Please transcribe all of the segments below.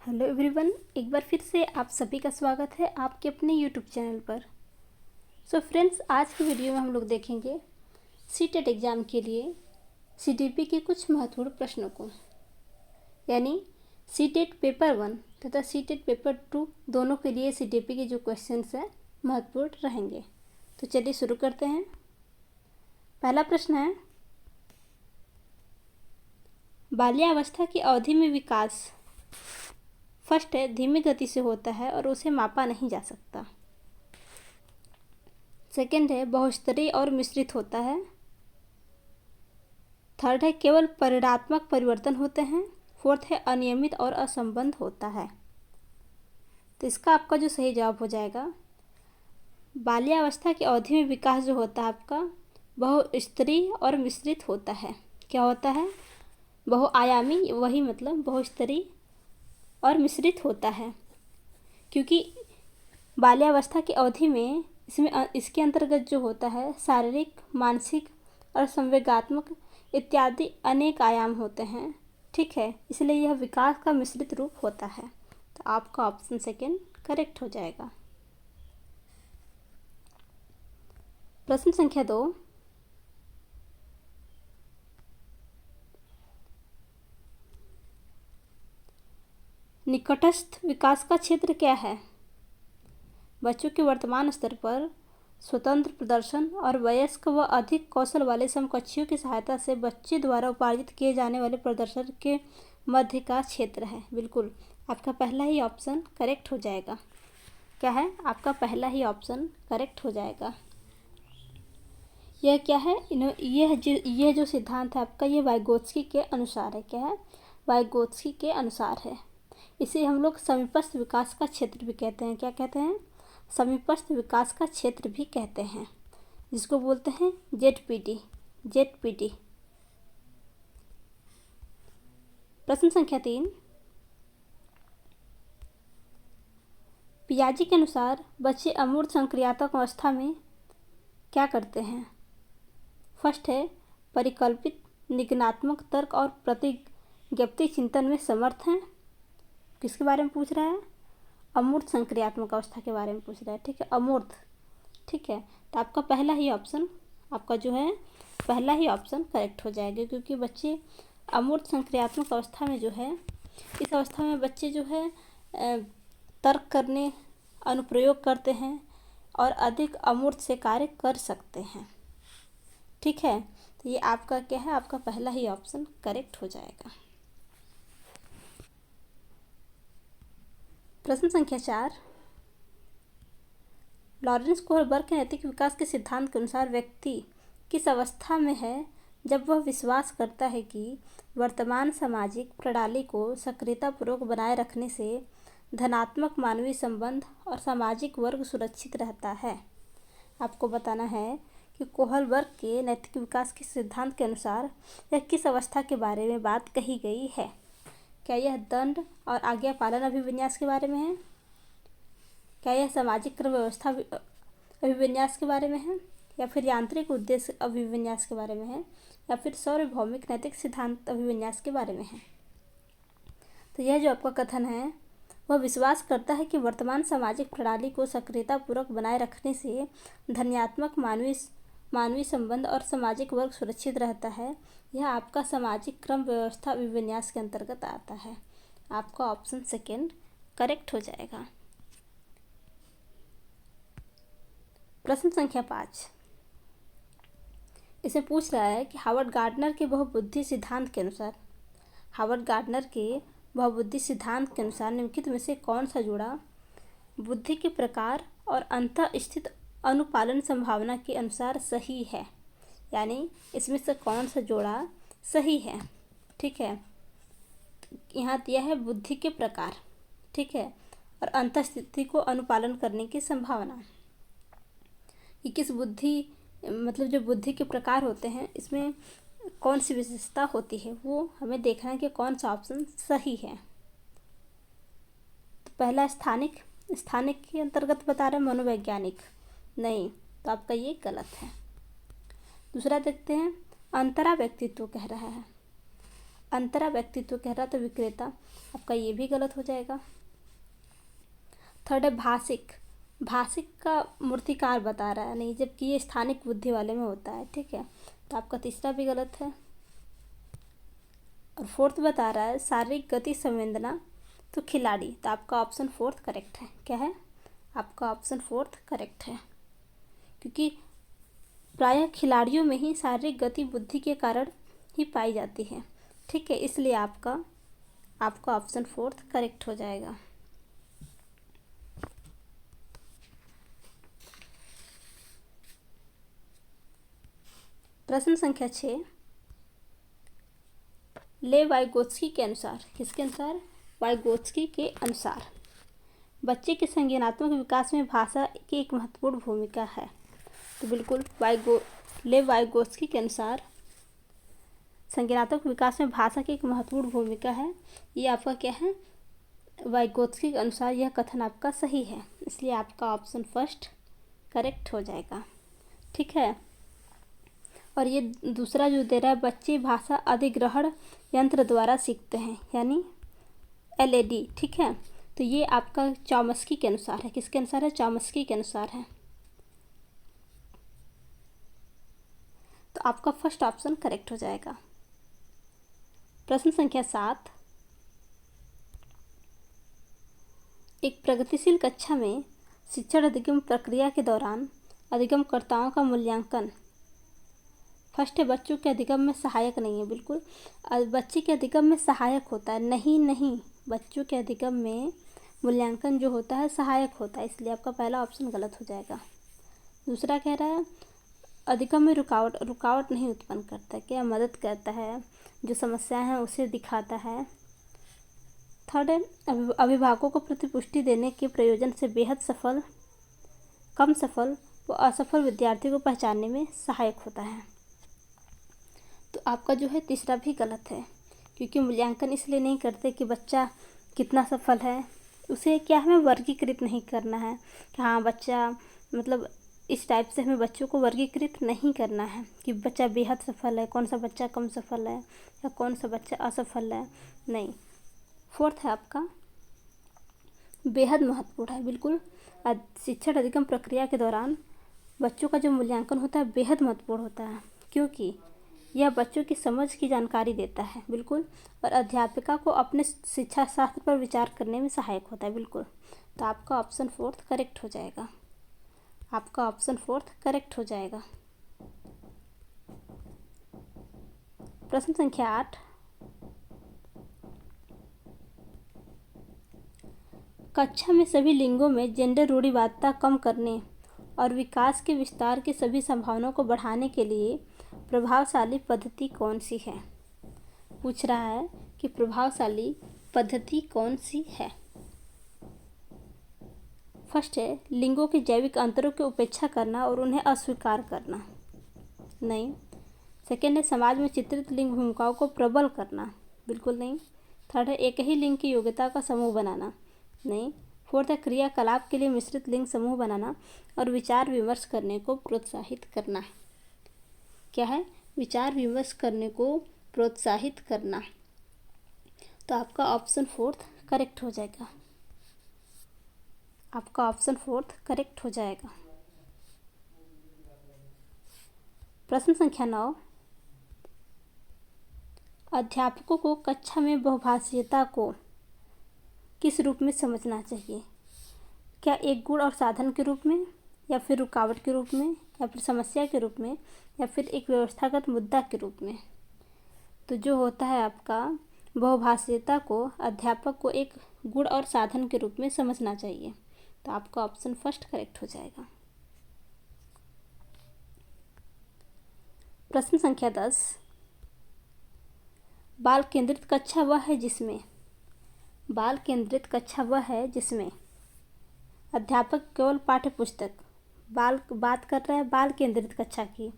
Hello everyone, एक बार फिर से आप सभी का स्वागत है आपके अपने यूट्यूब चैनल पर। सो फ्रेंड्स, आज की वीडियो में हम लोग देखेंगे सीटेट एग्ज़ाम के लिए सीटीपी के कुछ महत्वपूर्ण प्रश्नों को, यानी सीटेट पेपर 1 तथा सीटेट पेपर 2 दोनों के लिए सीटीपी के जो क्वेश्चंस हैं महत्वपूर्ण रहेंगे। तो चलिए शुरू करते हैं। पहला प्रश्न है, बाल्यावस्था की अवधि में विकास फर्स्ट है धीमी गति से होता है और उसे मापा नहीं जा सकता। सेकंड है बहुस्तरीय और मिश्रित होता है। थर्ड है केवल परिणात्मक परिवर्तन होते हैं। फोर्थ है अनियमित और असंबद्ध होता है। तो इसका आपका जो सही जवाब हो जाएगा, बाल्यावस्था की अवधि में विकास जो होता है आपका बहुस्तरीय और मिश्रित होता है। क्या होता है? बहुआयामी, वही मतलब बहुस्तरीय और मिश्रित होता है, क्योंकि बाल्यावस्था की अवधि में इसके अंतर्गत जो होता है शारीरिक, मानसिक और संवेगात्मक इत्यादि अनेक आयाम होते हैं। ठीक है, इसलिए यह विकास का मिश्रित रूप होता है। तो आपका ऑप्शन सेकेंड करेक्ट हो जाएगा। प्रश्न संख्या 2, निकटस्थ विकास का क्षेत्र क्या है? बच्चों के वर्तमान स्तर पर स्वतंत्र प्रदर्शन और वयस्क व अधिक कौशल वाले समकक्षियों की सहायता से बच्चे द्वारा उपार्जित किए जाने वाले प्रदर्शन के मध्य का क्षेत्र है। बिल्कुल, आपका पहला ही ऑप्शन करेक्ट हो जाएगा। क्या है? आपका पहला ही ऑप्शन करेक्ट हो जाएगा। यह क्या है? यह जो सिद्धांत है आपका, ये वाइगोत्स्की के अनुसार है। क्या है? वाइगोत्स्की के अनुसार है। इसे हम लोग समीपस्थ विकास का क्षेत्र भी कहते हैं। क्या कहते हैं? समीपस्थ विकास का क्षेत्र भी कहते हैं, जिसको बोलते हैं जेडपीटी। जेडपीटी। प्रश्न संख्या 3, पियाजी के अनुसार बच्चे अमूर्त संक्रियात्मक अवस्था में क्या करते हैं? फर्स्ट है परिकल्पित निगनात्मक तर्क और प्रतिज्ञप्ति चिंतन में समर्थ हैं। किसके बारे में पूछ रहा है? अमूर्त संक्रियात्मक अवस्था के बारे में पूछ रहा है। ठीक है, अमूर्त। ठीक है, तो आपका पहला ही ऑप्शन, आपका जो है पहला ही ऑप्शन करेक्ट हो जाएगा, क्योंकि बच्चे अमूर्त संक्रियात्मक अवस्था में जो है, इस अवस्था में बच्चे जो है तर्क करने, अनुप्रयोग करते हैं और अधिक अमूर्त से कार्य कर सकते हैं। ठीक है, तो ये आपका क्या है? आपका पहला ही ऑप्शन करेक्ट हो जाएगा। प्रश्न संख्या 4, लॉरेंस कोहलबर्ग के नैतिक विकास के सिद्धांत के अनुसार व्यक्ति किस अवस्था में है जब वह विश्वास करता है कि वर्तमान सामाजिक प्रणाली को सक्रियतापूर्वक बनाए रखने से धनात्मक मानवीय संबंध और सामाजिक वर्ग सुरक्षित रहता है? आपको बताना है कि कोहलबर्ग के नैतिक विकास के सिद्धांत के अनुसार यह किस अवस्था के बारे में बात कही गई है। क्या यह दंड और आज्ञा पालन अभिविन्यास के बारे में है? क्या यह सामाजिक क्रम व्यवस्था अभिविन्यास के बारे में है? या फिर यांत्रिक उद्देश्य अभिविन्यास के बारे में है? या फिर सार्वभौमिक नैतिक सिद्धांत अभिविन्यास के बारे में है? तो यह जो आपका कथन है, वह विश्वास करता है कि वर्तमान सामाजिक प्रणाली को सक्रियतापूर्वक बनाए रखने से धनात्मक मानवीय संबंध और सामाजिक वर्ग सुरक्षित रहता है। यह आपका सामाजिक क्रम व्यवस्था अभिविन्यास के अंतर्गत आता है। आपका ऑप्शन सेकेंड करेक्ट हो जाएगा। प्रश्न संख्या 5, इसे पूछ रहा है कि हावर्ड गार्डनर के बहुबुद्धि सिद्धांत के अनुसार, हावर्ड गार्डनर के बहुबुद्धि सिद्धांत के अनुसार निम्नलिखित में से कौन सा जोड़ा बुद्धि के प्रकार और अंतःस्थित अनुपालन संभावना के अनुसार सही है? यानी इसमें से कौन सा जोड़ा सही है? ठीक है, यहाँ दिया है बुद्धि के प्रकार, ठीक है, और अंतःस्थिति को अनुपालन करने की संभावना। कि किस बुद्धि, मतलब जो बुद्धि के प्रकार होते हैं, इसमें कौन सी विशेषता होती है, वो हमें देखना है कि कौन सा ऑप्शन सही है। तो पहला स्थानिक के अंतर्गत बता रहे हैं, मनोवैज्ञानिक नहीं, तो आपका ये गलत है। दूसरा देखते हैं, अंतरा व्यक्तित्व कह रहा है। अंतरा व्यक्तित्व कह रहा तो विक्रेता, आपका ये भी गलत हो जाएगा। थर्ड है भाषिक, भाषिक का मूर्तिकार बता रहा है नहीं, जबकि ये स्थानिक बुद्धि वाले में होता है, ठीक है, तो आपका तीसरा भी गलत है। और फोर्थ बता रहा है शारीरिक गति संवेदना तो खिलाड़ी, तो आपका ऑप्शन फोर्थ करेक्ट है। क्या है? आपका ऑप्शन फोर्थ करेक्ट है, क्योंकि प्रायः खिलाड़ियों में ही शारीरिक गति बुद्धि के कारण ही पाई जाती है, ठीक है, इसलिए आपका ऑप्शन फोर्थ करेक्ट हो जाएगा। प्रश्न संख्या 6, ले वाइगोत्स्की के अनुसार, किसके अनुसार? वाइगोत्स्की के अनुसार बच्चे के संज्ञानात्मक विकास में भाषा की एक महत्वपूर्ण भूमिका है। तो बिल्कुल ले वाइगोत्स्की के अनुसार संज्ञानात्मक विकास में भाषा की एक महत्वपूर्ण भूमिका है। ये आपका क्या है? वाइगोत्स्की के अनुसार यह कथन आपका सही है, इसलिए आपका ऑप्शन फर्स्ट करेक्ट हो जाएगा, ठीक है। और ये दूसरा जो दे रहा है, बच्चे भाषा अधिग्रहण यंत्र द्वारा सीखते हैं, यानी एलएडी, ठीक है, तो ये आपका चॉम्स्की के अनुसार है। किसके अनुसार है? चॉम्स्की के अनुसार है, तो आपका फर्स्ट ऑप्शन करेक्ट हो जाएगा। प्रश्न संख्या 7, एक प्रगतिशील कक्षा में शिक्षण अधिगम प्रक्रिया के दौरान अधिगमकर्ताओं का मूल्यांकन, फर्स्ट है बच्चों के अधिगम में सहायक नहीं है, बिल्कुल बच्चे के अधिगम में सहायक होता है, नहीं, बच्चों के अधिगम में मूल्यांकन जो होता है सहायक होता है, इसलिए आपका पहला ऑप्शन गलत हो जाएगा। दूसरा कह रहा है अधिगम में रुकावट नहीं उत्पन्न करता, क्या मदद करता है, जो समस्याएं हैं उसे दिखाता है। थर्ड है अभिभावकों को प्रतिपुष्टि देने के प्रयोजन से बेहद कम सफल व असफल विद्यार्थियों को पहचानने में सहायक होता है। तो आपका जो है तीसरा भी गलत है, क्योंकि मूल्यांकन इसलिए नहीं करते कि बच्चा कितना सफल है, उसे क्या हमें वर्गीकृत नहीं करना है कि हाँ बच्चा मतलब इस टाइप से हमें बच्चों को वर्गीकृत नहीं करना है कि बच्चा बेहद सफल है, कौन सा बच्चा कम सफल है या कौन सा बच्चा असफल है, नहीं। फोर्थ है आपका बेहद महत्वपूर्ण है, बिल्कुल शिक्षण अधिगम प्रक्रिया के दौरान बच्चों का जो मूल्यांकन होता है बेहद महत्वपूर्ण होता है, क्योंकि यह बच्चों की समझ की जानकारी देता है, बिल्कुल, और अध्यापिका को अपने शिक्षा शास्त्र पर विचार करने में सहायक होता है, बिल्कुल। तो आपका ऑप्शन फोर्थ करेक्ट हो जाएगा, आपका ऑप्शन फोर्थ करेक्ट हो जाएगा। प्रश्न संख्या 8, कक्षा में सभी लिंगों में जेंडर रूढ़िवादिता कम करने और विकास के विस्तार की सभी संभावनाओं को बढ़ाने के लिए प्रभावशाली पद्धति कौन सी है? पूछ रहा है कि प्रभावशाली पद्धति कौन सी है। फर्स्ट है लिंगों के जैविक अंतरों की उपेक्षा करना और उन्हें अस्वीकार करना, नहीं। सेकेंड है समाज में चित्रित लिंग भूमिकाओं को प्रबल करना, बिल्कुल नहीं। थर्ड है एक ही लिंग की योग्यता का समूह बनाना, नहीं। फोर्थ है क्रियाकलाप के लिए मिश्रित लिंग समूह बनाना और विचार विमर्श करने को प्रोत्साहित करना। क्या है? विचार विमर्श करने को प्रोत्साहित करना। तो आपका ऑप्शन फोर्थ करेक्ट हो जाएगा, आपका ऑप्शन फोर्थ करेक्ट हो जाएगा। प्रश्न संख्या 9, अध्यापकों को कक्षा में बहुभाषीयता को किस रूप में समझना चाहिए? क्या एक गुण और साधन के रूप में, या फिर रुकावट के रूप में, या फिर समस्या के रूप में, या फिर एक व्यवस्थागत मुद्दा के रूप में? तो जो होता है आपका बहुभाषीयता को अध्यापक को एक गुण और साधन के रूप में समझना चाहिए, तो आपका ऑप्शन फर्स्ट करेक्ट हो जाएगा। प्रश्न संख्या 10, बाल केंद्रित कक्षा वह है जिसमें अध्यापक केवल पाठ्य पुस्तक बात कर रहा है बाल केंद्रित कक्षा की,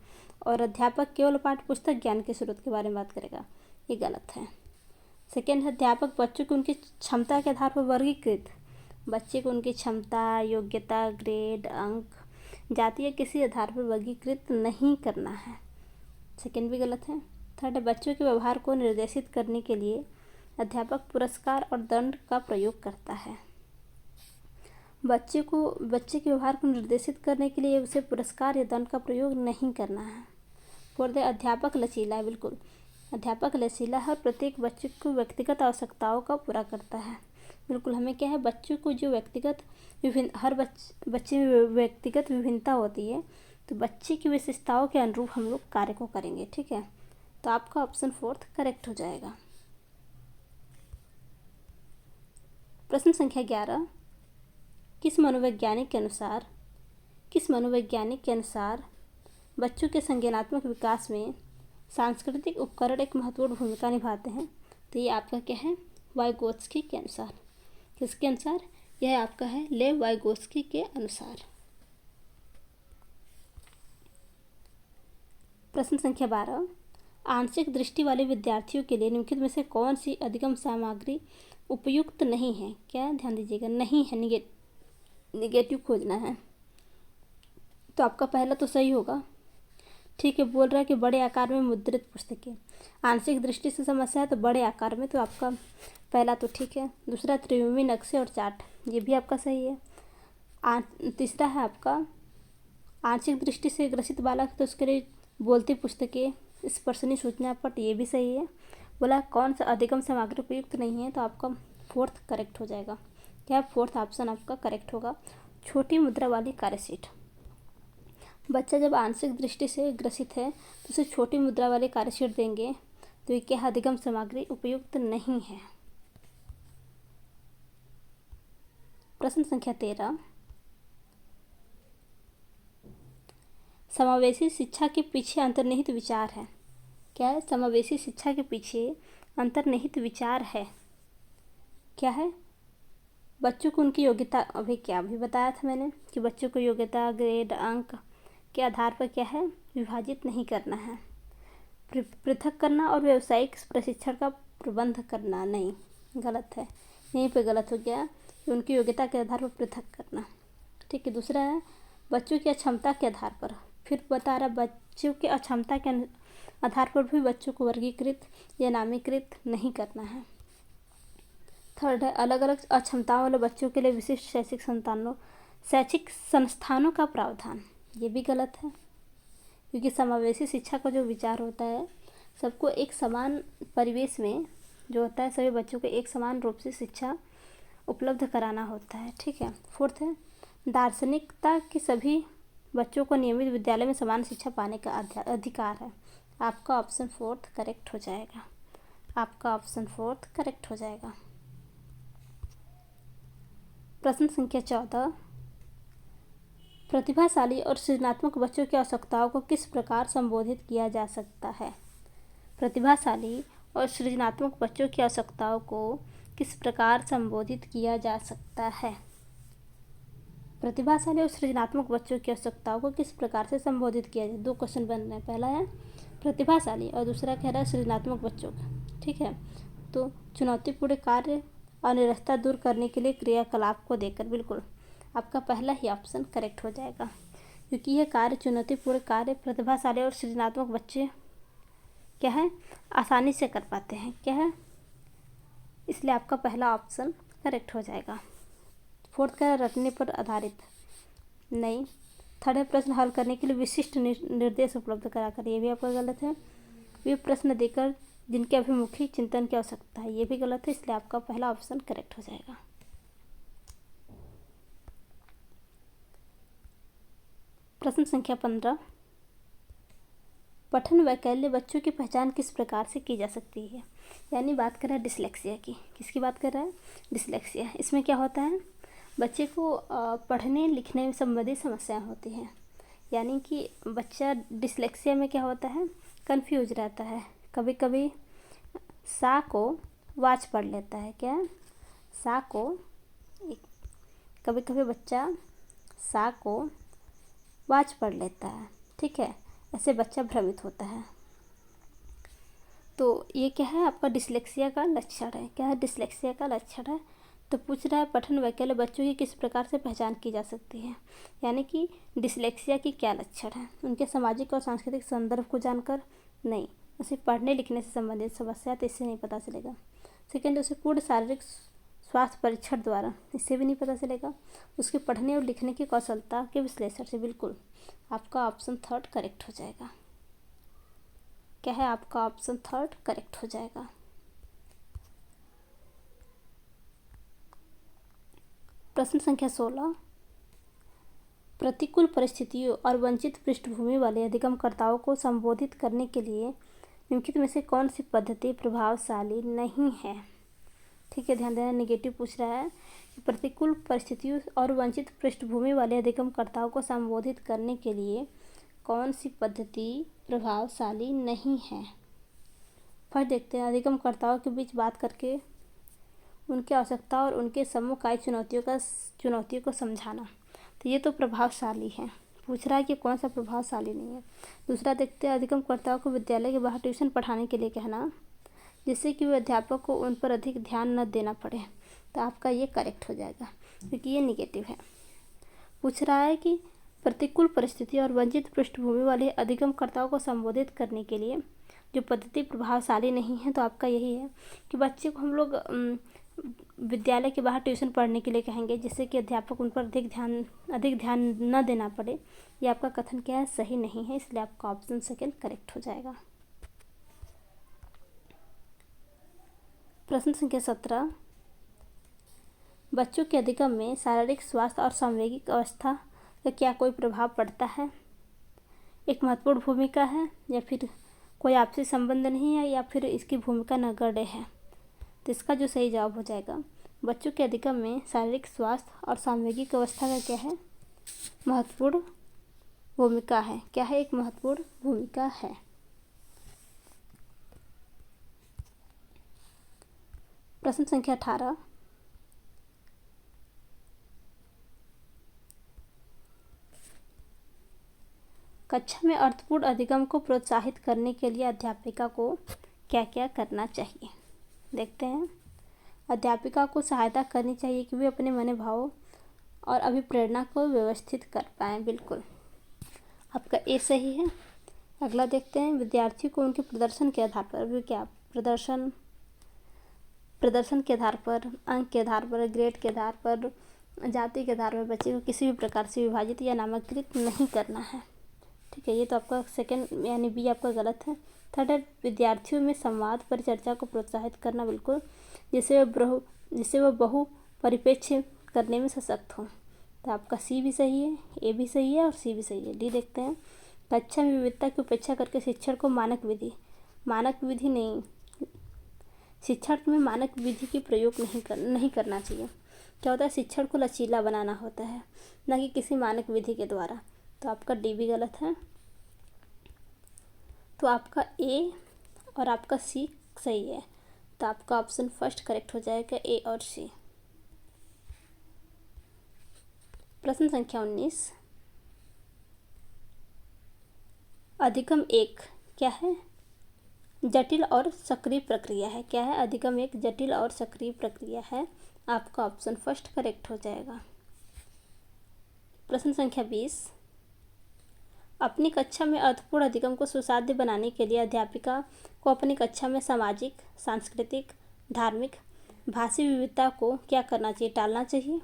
और अध्यापक केवल पाठ्य पुस्तक ज्ञान के स्रोत के बारे में बात करेगा, ये गलत है। सेकेंड है अध्यापक बच्चों को उनकी क्षमता के आधार पर वर्गीकृत, बच्चे को उनकी क्षमता, योग्यता, ग्रेड, अंक, जाति या किसी आधार पर वर्गीकृत नहीं करना है, सेकेंड भी गलत है। थर्ड है, बच्चों के व्यवहार को निर्देशित करने के लिए अध्यापक पुरस्कार और दंड का प्रयोग करता है। बच्चे के व्यवहार को निर्देशित करने के लिए उसे पुरस्कार या दंड का प्रयोग नहीं करना है। फोर्थ है, अध्यापक लचीला है। बिल्कुल, अध्यापक लचीला है और प्रत्येक बच्चे को व्यक्तिगत आवश्यकताओं का पूरा करता है। बिल्कुल, हमें क्या है, बच्चों को जो हर बच्चे में व्यक्तिगत विभिन्नता होती है, तो बच्चे की विशेषताओं के अनुरूप हम लोग कार्य को करेंगे। ठीक है, तो आपका ऑप्शन फोर्थ करेक्ट हो जाएगा। प्रश्न संख्या 11, किस मनोवैज्ञानिक के अनुसार बच्चों के संज्ञानात्मक विकास में सांस्कृतिक उपकरण एक महत्वपूर्ण भूमिका निभाते हैं? तो ये आपका क्या है, वाइगोत्स्की के अनुसार। किसके अनुसार? यह आपका है लेव वाइगोत्स्की के अनुसार। प्रश्न संख्या 12, आंशिक दृष्टि वाले विद्यार्थियों के लिए निम्नलिखित में से कौन सी अधिगम सामग्री उपयुक्त नहीं है? क्या, ध्यान दीजिएगा, नहीं है, निगेटिव खोजना है। तो आपका पहला तो सही होगा। ठीक है, बोल रहा है कि बड़े आकार में मुद्रित पुस्तकें। आंशिक दृष्टि से समस्या है तो बड़े आकार में, तो आपका पहला तो ठीक है। दूसरा, त्रिविमी नक्शे और चार्ट, ये भी आपका सही है। तीसरा है आपका आंशिक दृष्टि से ग्रसित बालक, तो उसके लिए बोलती पुस्तकें, स्पर्शनीय सूचना पट, ये भी सही है। बोला कौन सा अधिगम सामग्री उपयुक्त नहीं है, तो आपका फोर्थ करेक्ट हो जाएगा। क्या, फोर्थ ऑप्शन आपका करेक्ट होगा, छोटी मुद्रा वाली कार्यशीट। बच्चा जब आंशिक दृष्टि से ग्रसित है तो उसे छोटी मुद्रा वाली कार्यशीट देंगे, तो ये क्या, अधिगम सामग्री उपयुक्त नहीं है। प्रश्न संख्या 13, समावेशी शिक्षा के पीछे अंतर्निहित विचार है। क्या है, समावेशी शिक्षा के पीछे अंतर्निहित विचार है? क्या है, बच्चों को उनकी योग्यता, अभी बताया था मैंने कि बच्चों को योग्यता, ग्रेड, अंक के आधार पर क्या है, विभाजित नहीं करना है। पृथक करना और व्यावसायिक प्रशिक्षण का प्रबंध करना, नहीं, गलत है, यहीं पे गलत हो गया कि उनकी योग्यता के आधार पर पृथक करना। ठीक है, दूसरा है बच्चों की अक्षमता के आधार पर, फिर बता रहा बच्चों की अक्षमता के आधार पर भी बच्चों को वर्गीकृत या नामीकृत नहीं करना है। थर्ड है, अलग अलग अक्षमताओं वाले बच्चों के लिए विशिष्ट शैक्षिक संस्थानों का प्रावधान, ये भी गलत है, क्योंकि समावेशी शिक्षा का जो विचार होता है, सबको एक समान परिवेश में जो होता है, सभी बच्चों को एक समान रूप से शिक्षा उपलब्ध कराना होता है। ठीक है। फोर्थ है, दार्शनिकता के सभी बच्चों को नियमित विद्यालय में समान शिक्षा पाने का अधिकार है। आपका ऑप्शन फोर्थ करेक्ट हो जाएगा। आपका ऑप्शन फोर्थ करेक्ट हो जाएगा। प्रश्न संख्या 14, प्रतिभाशाली और सृजनात्मक बच्चों की आवश्यकताओं को किस प्रकार संबोधित किया जा सकता है? प्रतिभाशाली और सृजनात्मक बच्चों की आवश्यकताओं को किस प्रकार संबोधित किया जा सकता है? प्रतिभाशाली और सृजनात्मक बच्चों की आवश्यकताओं को किस प्रकार से संबोधित किया जाए? दो क्वेश्चन बन रहे हैं, पहला है प्रतिभाशाली और दूसरा कह रहा है सृजनात्मक बच्चों का। ठीक है, तो चुनौतीपूर्ण कार्य और निरस्ता दूर करने के लिए क्रियाकलाप को देकर, बिल्कुल आपका पहला ही ऑप्शन करेक्ट हो जाएगा, क्योंकि यह कार्य चुनौतीपूर्ण कार्य प्रतिभाशाली और सृजनात्मक बच्चे क्या है, आसानी से कर पाते हैं। क्या है, इसलिए आपका पहला ऑप्शन करेक्ट हो जाएगा। फोर्थ का रटने पर आधारित, नहीं। थर्ड है, प्रश्न हल करने के लिए विशिष्ट निर्देश उपलब्ध कराकर, ये भी आपका गलत है। वे प्रश्न देकर जिनके अभिमुखी चिंतन की आवश्यकता है, ये भी गलत है, इसलिए आपका पहला ऑप्शन करेक्ट हो जाएगा। प्रश्न संख्या 15, पठन वैकल्य बच्चों की पहचान किस प्रकार से की जा सकती है? यानी बात कर रहा है डिसलेक्सिया की। किसकी बात कर रहा है? डिसलेक्सिया। इसमें क्या होता है, बच्चे को पढ़ने लिखने में संबंधित समस्याएं होती हैं। यानी कि बच्चा डिसलेक्सिया में क्या होता है, कंफ्यूज रहता है। कभी कभी सा को वाच पढ़ लेता है। क्या, सा को, कभी कभी बच्चा सा को वाच पढ़ लेता है। ठीक है, ऐसे बच्चा भ्रमित होता है। तो ये क्या है, आपका डिसलेक्सिया का लक्षण है। क्या है, डिसलेक्सिया का लक्षण है। तो पूछ रहा है पठन वैकल्य बच्चों की किस प्रकार से पहचान की जा सकती है, यानी कि डिसलेक्सिया की क्या लक्षण है, उनके सामाजिक और सांस्कृतिक संदर्भ को जानकर, नहीं, उसे पढ़ने लिखने से संबंधित समस्या तो इससे नहीं पता चलेगा। सेकेंड, उसे पूर्ण शारीरिक स्वास्थ्य परीक्षण द्वारा, इससे भी नहीं पता चलेगा। उसके पढ़ने और लिखने की कौशलता के विश्लेषण से, बिल्कुल आपका ऑप्शन थर्ड करेक्ट हो जाएगा। क्या है? आपका ऑप्शन थर्ड करेक्ट हो जाएगा। प्रश्न संख्या 16, प्रतिकूल परिस्थितियों और वंचित पृष्ठभूमि वाले अधिगमकर्ताओं को संबोधित करने के लिए निम्नलिखित में से कौन सी पद्धति प्रभावशाली नहीं है? ठीक है, ध्यान देना, नेगेटिव पूछ रहा है कि प्रतिकूल परिस्थितियों और वंचित पृष्ठभूमि वाले अधिगमकर्ताओं को संबोधित करने के लिए कौन सी पद्धति प्रभावशाली नहीं है। फिर देखते हैं, अधिगमकर्ताओं के बीच बात करके उनकी आवश्यकता और उनके सम्मुख आई चुनौतियों को समझाना, तो ये तो प्रभावशाली है। पूछ रहा है कि कौन सा प्रभावशाली नहीं है। दूसरा देखते हैं, अधिगमकर्ताओं को विद्यालय के बाहर ट्यूशन पढ़ाने के लिए कहना, जिससे कि वे अध्यापक को उन पर अधिक ध्यान न देना पड़े, तो आपका ये करेक्ट हो जाएगा क्योंकि ये निगेटिव है। पूछ रहा है कि प्रतिकूल परिस्थिति और वंचित पृष्ठभूमि वाले अधिगमकर्ताओं को संबोधित करने के लिए जो पद्धति प्रभावशाली नहीं है, तो आपका यही है कि बच्चे को हम लोग विद्यालय के बाहर ट्यूशन पढ़ने के लिए कहेंगे, जिससे कि अध्यापक उन पर अधिक ध्यान न देना पड़े। ये आपका कथन क्या है? सही नहीं है, इसलिए आपका ऑप्शन सेकेंड करेक्ट हो जाएगा। प्रश्न संख्या 17, बच्चों के अधिगम में शारीरिक स्वास्थ्य और सांवेगिक अवस्था का क्या कोई प्रभाव पड़ता है? एक महत्वपूर्ण भूमिका है, या फिर कोई आपसी संबंध नहीं है, या फिर इसकी भूमिका नगण्य है? तो इसका जो सही जवाब हो जाएगा, बच्चों के अधिगम में शारीरिक स्वास्थ्य और सांवेगिक अवस्था का क्या है? महत्वपूर्ण भूमिका है। क्या है? एक महत्वपूर्ण भूमिका है। प्रश्न संख्या 18, कक्षा में अर्थपूर्ण अधिगम को प्रोत्साहित करने के लिए अध्यापिका को क्या क्या करना चाहिए? देखते हैं, अध्यापिका को सहायता करनी चाहिए कि वे अपने मनोभाव और अभिप्रेरणा को व्यवस्थित कर पाएँ। बिल्कुल आपका ए सही है। अगला देखते हैं, विद्यार्थियों को उनके प्रदर्शन के आधार पर, भी क्या प्रदर्शन के आधार पर, अंक के आधार पर, ग्रेड के आधार पर, जाति के आधार पर बच्चे को किसी भी प्रकार से विभाजित या नामांकित नहीं करना है। ठीक है, ये तो आपका सेकंड यानी बी आपका गलत है। थर्ड है, विद्यार्थियों में संवाद परिचर्चा को प्रोत्साहित करना, बिल्कुल, जिससे वह बहु परिप्रेक्ष्य करने में सशक्त हो। तो आपका सी भी सही है, ए भी सही है और सी भी सही है। डी देखते हैं, कक्षा में विविधता की उपेक्षा करके शिक्षण को मानक विधि नहीं, शिक्षण में मानक विधि की प्रयोग नहीं करना चाहिए। क्या होता है? शिक्षण को लचीला बनाना होता है, न कि किसी मानक विधि के द्वारा। तो आपका डी भी गलत है। तो आपका ए और आपका सी सही है, तो आपका ऑप्शन फर्स्ट करेक्ट हो जाएगा, ए और सी। प्रश्न संख्या 19, अधिगम एक क्या है? जटिल और सक्रिय प्रक्रिया है। क्या है? अधिगम एक जटिल और सक्रिय प्रक्रिया है। आपका ऑप्शन फर्स्ट करेक्ट हो जाएगा। प्रश्न संख्या 20, अपनी कक्षा में अर्थपूर्ण अधिगम को सुसाध्य बनाने के लिए अध्यापिका को अपनी कक्षा में सामाजिक, सांस्कृतिक, धार्मिक, भाषी विविधता को क्या करना चाहिए? टालना चाहिए,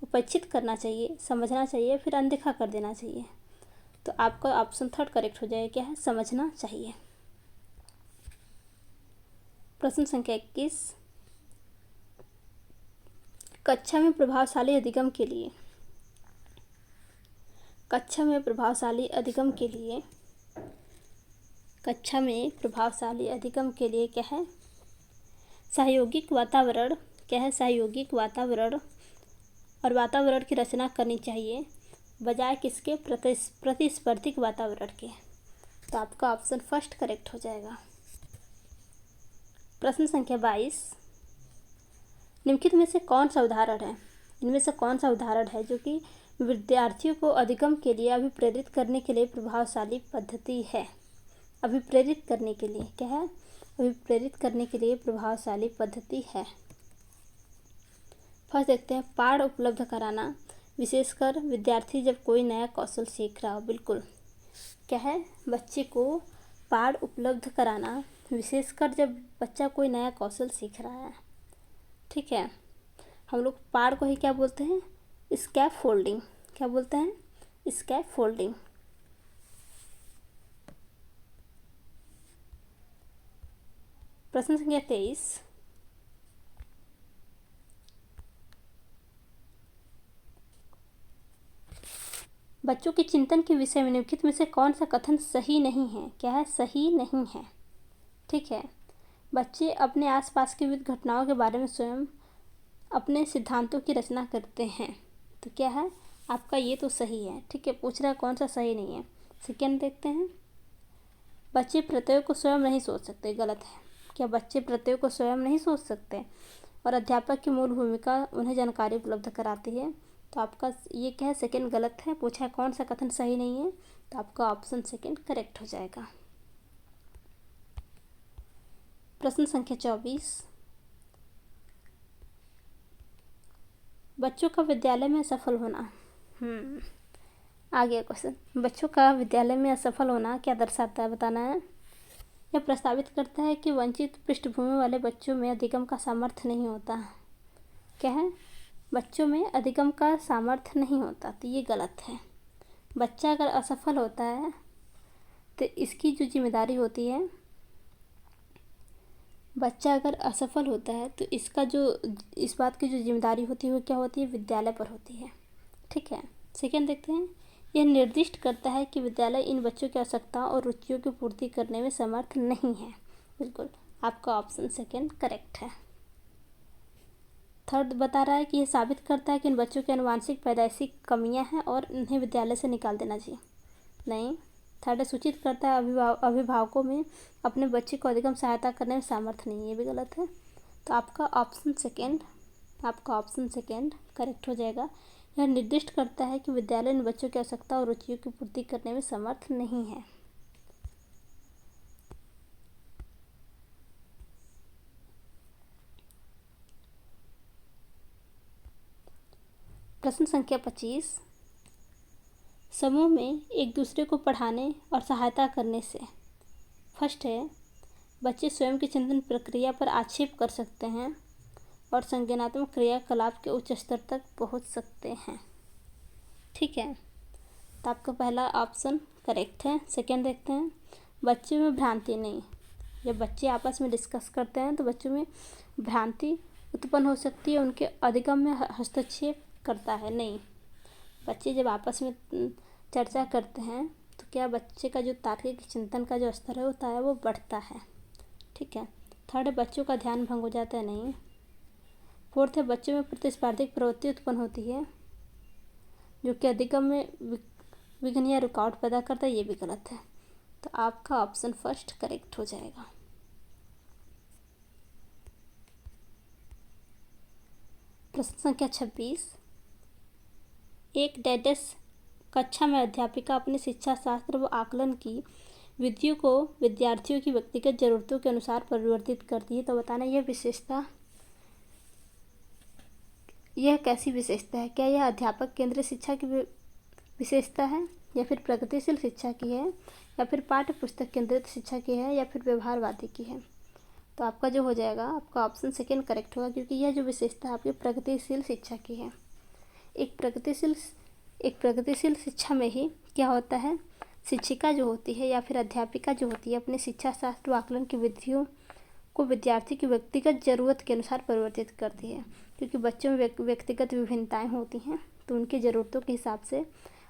उपेक्षित करना चाहिए, समझना चाहिए, फिर अनदेखा कर देना चाहिए। तो आपका ऑप्शन थर्ड करेक्ट हो जाएगा। क्या है? समझना चाहिए। प्रश्न संख्या 21, कक्षा में प्रभावशाली अधिगम के लिए कक्षा में प्रभावशाली अधिगम के लिए क्या है? सहयोगिक वातावरण। क्या है? सहयोगिक वातावरण और वातावरण की रचना करनी चाहिए, बजाय किसके? प्रतिस्पर्धी वातावरण के। तो आपका ऑप्शन फर्स्ट करेक्ट हो जाएगा। प्रश्न संख्या 22, निम्नलिखित में से कौन सा उदाहरण है? इनमें से कौन सा उदाहरण है जो कि विद्यार्थियों को अधिगम के लिए अभिप्रेरित करने के लिए प्रभावशाली पद्धति है? अभिप्रेरित करने के लिए क्या है? अभिप्रेरित करने के लिए प्रभावशाली पद्धति है। फर्स्ट देखते हैं, पाठ उपलब्ध कराना, विशेषकर विद्यार्थी जब कोई नया कौशल सीख रहा हो। बिल्कुल क्या है? बच्चे को पाठ उपलब्ध कराना, विशेषकर जब बच्चा कोई नया कौशल सीख रहा है। ठीक है, हम लोग पाठ को ही क्या बोलते हैं? स्कैफ फोल्डिंग। क्या बोलते हैं? स्कैफ फोल्डिंग। प्रश्न संख्या 23। बच्चों के चिंतन के विषय में निम्नलिखित में से कौन सा कथन सही नहीं है? क्या है? सही नहीं है। ठीक है, बच्चे अपने आसपास की विविध घटनाओं के बारे में स्वयं अपने सिद्धांतों की रचना करते हैं। तो क्या है आपका? ये तो सही है। ठीक है, पूछ रहा है कौन सा सही नहीं है। सेकेंड देखते हैं। बच्चे प्रत्ययों को स्वयं नहीं सोच सकते। गलत है। क्या बच्चे प्रत्ययों को स्वयं नहीं सोच सकते और अध्यापक की मूल भूमिका उन्हें जानकारी उपलब्ध कराती है? तो आपका ये क्या है? सेकेंड गलत है। पूछा है कौन सा कथन सही नहीं है, तो आपका ऑप्शन सेकेंड करेक्ट हो जाएगा। प्रश्न संख्या 24। बच्चों का विद्यालय में असफल होना। आ गया क्वेश्चन। बच्चों का विद्यालय में असफल होना क्या दर्शाता है? बताना है। यह प्रस्तावित करता है कि वंचित पृष्ठभूमि वाले बच्चों में अधिगम का सामर्थ्य नहीं होता। क्या है? बच्चों में अधिगम का सामर्थ्य नहीं होता, तो ये गलत है। बच्चा अगर असफल होता है तो इसकी जो जिम्मेदारी होती है, बच्चा अगर असफल होता है तो इसका जो इस बात की जो जिम्मेदारी होती है वो क्या होती है? विद्यालय पर होती है। ठीक है, सेकेंड देखते हैं। यह निर्दिष्ट करता है कि विद्यालय इन बच्चों की आवश्यकताओं और रुचियों की पूर्ति करने में समर्थ नहीं है। बिल्कुल, आपका ऑप्शन सेकेंड करेक्ट है। थर्ड बता रहा है कि यह साबित करता है कि इन बच्चों के आनुवांशिक पैदाइशी कमियां हैं और इन्हें विद्यालय से निकाल देना चाहिए। नहीं। थर्ड सूचित करता है अभिभावकों में अपने बच्चे को अधिगम सहायता करने में सामर्थ्य नहीं है। ये भी गलत है। तो आपका ऑप्शन सेकेंड करेक्ट हो जाएगा। यह निर्दिष्ट करता है कि विद्यालय इन बच्चों की आवश्यकता और रुचियों की पूर्ति करने में समर्थ नहीं है। प्रश्न संख्या 25। समूह में एक दूसरे को पढ़ाने और सहायता करने से, फर्स्ट है, बच्चे स्वयं की चिंतन प्रक्रिया पर आक्षेप कर सकते हैं और संज्ञानात्मक क्रियाकलाप के उच्च स्तर तक पहुंच सकते हैं। ठीक है, तो आपका पहला ऑप्शन करेक्ट है। सेकेंड देखते हैं। बच्चों में भ्रांति नहीं। जब बच्चे आपस में डिस्कस करते हैं तो बच्चों में भ्रांति उत्पन्न हो सकती है, उनके अधिगम में हस्तक्षेप करता है। नहीं, बच्चे जब आपस में चर्चा करते हैं तो क्या बच्चे का जो तार्किक चिंतन का जो स्तर होता है वो बढ़ता है। ठीक है, थर्ड है, बच्चों का ध्यान भंग हो जाता है। नहीं। फोर्थ है, बच्चों में प्रतिस्पर्धिक प्रवृत्ति उत्पन्न होती है जो कि अधिगम में विघ्न या रुकावट पैदा करता है। ये भी गलत है। तो आपका ऑप्शन फर्स्ट करेक्ट हो जाएगा। प्रश्न संख्या 26। एक डैश कक्षा में अध्यापिका अपनी शिक्षा शास्त्र व आकलन की विधियों को विद्यार्थियों की व्यक्तिगत जरूरतों के अनुसार परिवर्तित करती है। तो बताना यह विशेषता, यह कैसी विशेषता है? क्या यह अध्यापक केंद्रित शिक्षा की विशेषता है, या फिर प्रगतिशील शिक्षा की है, या फिर पाठ्य पुस्तक केंद्रित शिक्षा की है, या फिर व्यवहारवादी की है? तो आपका जो हो जाएगा, आपका ऑप्शन सेकेंड करेक्ट होगा, क्योंकि यह जो विशेषता है आपकी प्रगतिशील शिक्षा की है। एक प्रगतिशील शिक्षा में ही क्या होता है, शिक्षिका जो होती है या फिर अध्यापिका जो होती है अपने शिक्षा शास्त्र व आकलन की विधियों को विद्यार्थी की व्यक्तिगत ज़रूरत के अनुसार परिवर्तित करती है, क्योंकि बच्चों में व्यक्तिगत विभिन्नताएं होती हैं तो उनकी ज़रूरतों के हिसाब से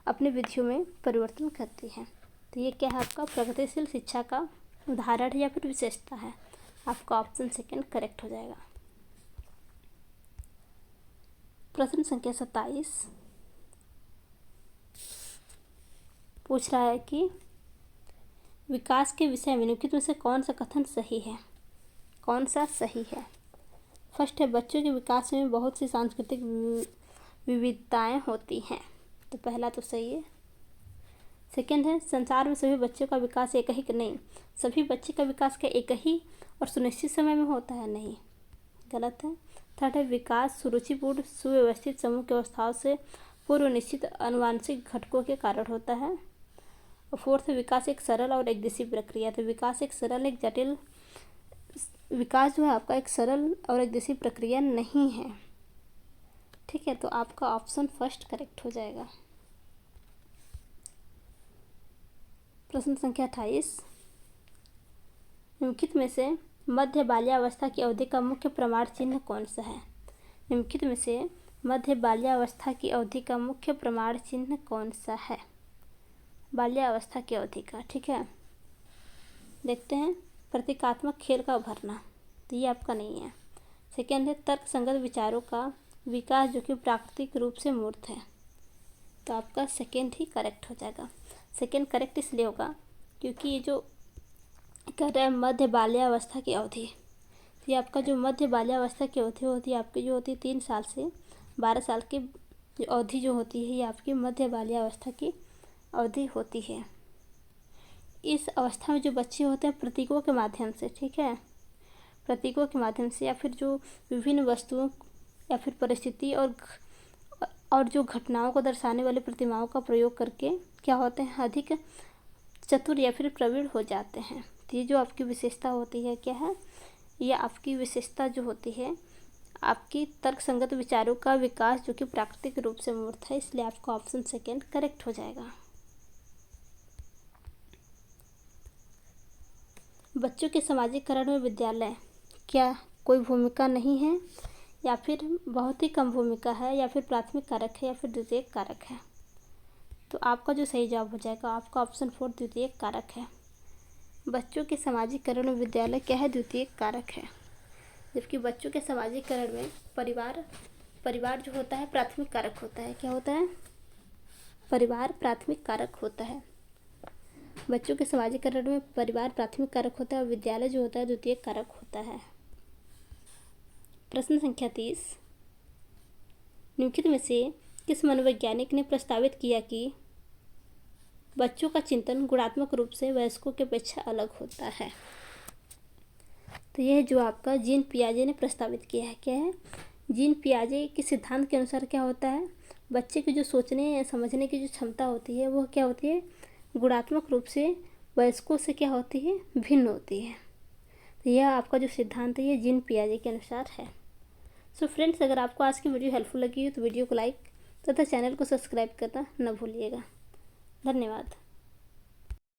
अपनी विधियों में परिवर्तन करती है। तो ये क्या है? आपका प्रगतिशील शिक्षा का उदाहरण या फिर विशेषता है। आपका ऑप्शन सेकेंड करेक्ट हो जाएगा। प्रश्न संख्या 27 पूछ रहा है कि विकास के विषय में निम्नलिखित में से कौन सा कथन सही है? कौन सा सही है? फर्स्ट है, बच्चों के विकास में बहुत सी सांस्कृतिक विविधताएं होती हैं। तो पहला तो सही है। सेकेंड है, संसार में सभी बच्चों का विकास एक ही नहीं, सभी बच्चे का विकास का एक ही और सुनिश्चित समय में होता है। नहीं, गलत है। थर्ड है, विकास सुरुचिपूर्ण सुव्यवस्थित समूह की अवस्थाओं से पूर्व निश्चित आनुवांशिक घटकों के कारण होता है। और फोर्थ है विकास एक सरल और एक दिशी प्रक्रिया। तो विकास एक सरल एक जटिल विकास जो है आपका एक सरल और एक दिशी प्रक्रिया नहीं है। ठीक है, तो आपका ऑप्शन फर्स्ट करेक्ट हो जाएगा। प्रश्न संख्या 28, निम्नलिखित में से मध्य बाल्यावस्था की अवधि का मुख्य प्रमाण चिन्ह कौन सा है? निम्नलिखित में से मध्य बाल्यावस्था की अवधि का मुख्य प्रमाण चिन्ह कौन सा है? बाल्यावस्था की अवधि का। ठीक है, देखते हैं। प्रतीकात्मक खेल का उभरना, तो ये आपका नहीं है। सेकेंड है तर्क संगत विचारों का विकास जो कि प्राकृतिक रूप से मूर्त है, तो आपका सेकेंड ही करेक्ट हो जाएगा। सेकेंड करेक्ट इसलिए होगा क्योंकि ये जो कह रहा है मध्य बाल्यावस्था की अवधि, तो ये आपका जो मध्य बाल्यावस्था की अवधि होती है आपकी जो होती है 3 साल से 12 साल की अवधि जो होती है ये आपकी मध्य बाल्यावस्था की अवधि होती है। इस अवस्था में जो बच्चे होते हैं प्रतीकों के माध्यम से, ठीक है, प्रतीकों के माध्यम से या फिर जो विभिन्न वस्तुओं या फिर परिस्थिति और जो घटनाओं को दर्शाने वाली प्रतिमाओं का प्रयोग करके क्या होते हैं अधिक चतुर या फिर प्रवीण हो जाते हैं। तो ये जो आपकी विशेषता होती है क्या है, यह आपकी विशेषता जो होती है आपकी तर्क संगत विचारों का विकास जो कि प्राकृतिक रूप से मूर्त है, इसलिए आपका ऑप्शन सेकेंड करेक्ट हो जाएगा। बच्चों के सामाजिकरण में विद्यालय क्या कोई भूमिका नहीं है, या फिर बहुत ही कम भूमिका है, या फिर प्राथमिक कारक है, या फिर द्वितीयक कारक है? तो आपका जो सही जवाब हो जाएगा आपका ऑप्शन 4 द्वितीयक कारक है। बच्चों के सामाजिकरण में विद्यालय क्या है, द्वितीयक कारक है। जबकि बच्चों के सामाजिकरण में परिवार जो होता है प्राथमिक कारक होता है। क्या होता है? परिवार प्राथमिक कारक होता है। बच्चों के सामाजिकरण में परिवार प्राथमिक कारक होता है और विद्यालय जो होता है द्वितीयक कारक होता है। प्रश्न संख्या 30, निम्नलिखित में से किस मनोवैज्ञानिक ने प्रस्तावित किया कि बच्चों का चिंतन गुणात्मक रूप से वयस्कों की अपेक्षा अलग होता है? तो यह जो आपका जीन पियाजे ने प्रस्तावित किया है। क्या है? जीन पियाजे के सिद्धांत के अनुसार क्या होता है, बच्चे की जो सोचने या समझने की जो क्षमता होती है वह क्या होती है, गुणात्मक रूप से वयस्कों से क्या होती है, भिन्न होती है। तो यह आपका जो सिद्धांत है ये जीन पियाजे के अनुसार है। सो फ्रेंड्स, अगर आपको आज की वीडियो हेल्पफुल लगी हो तो वीडियो को लाइक तथा चैनल को सब्सक्राइब करना न भूलिएगा। धन्यवाद।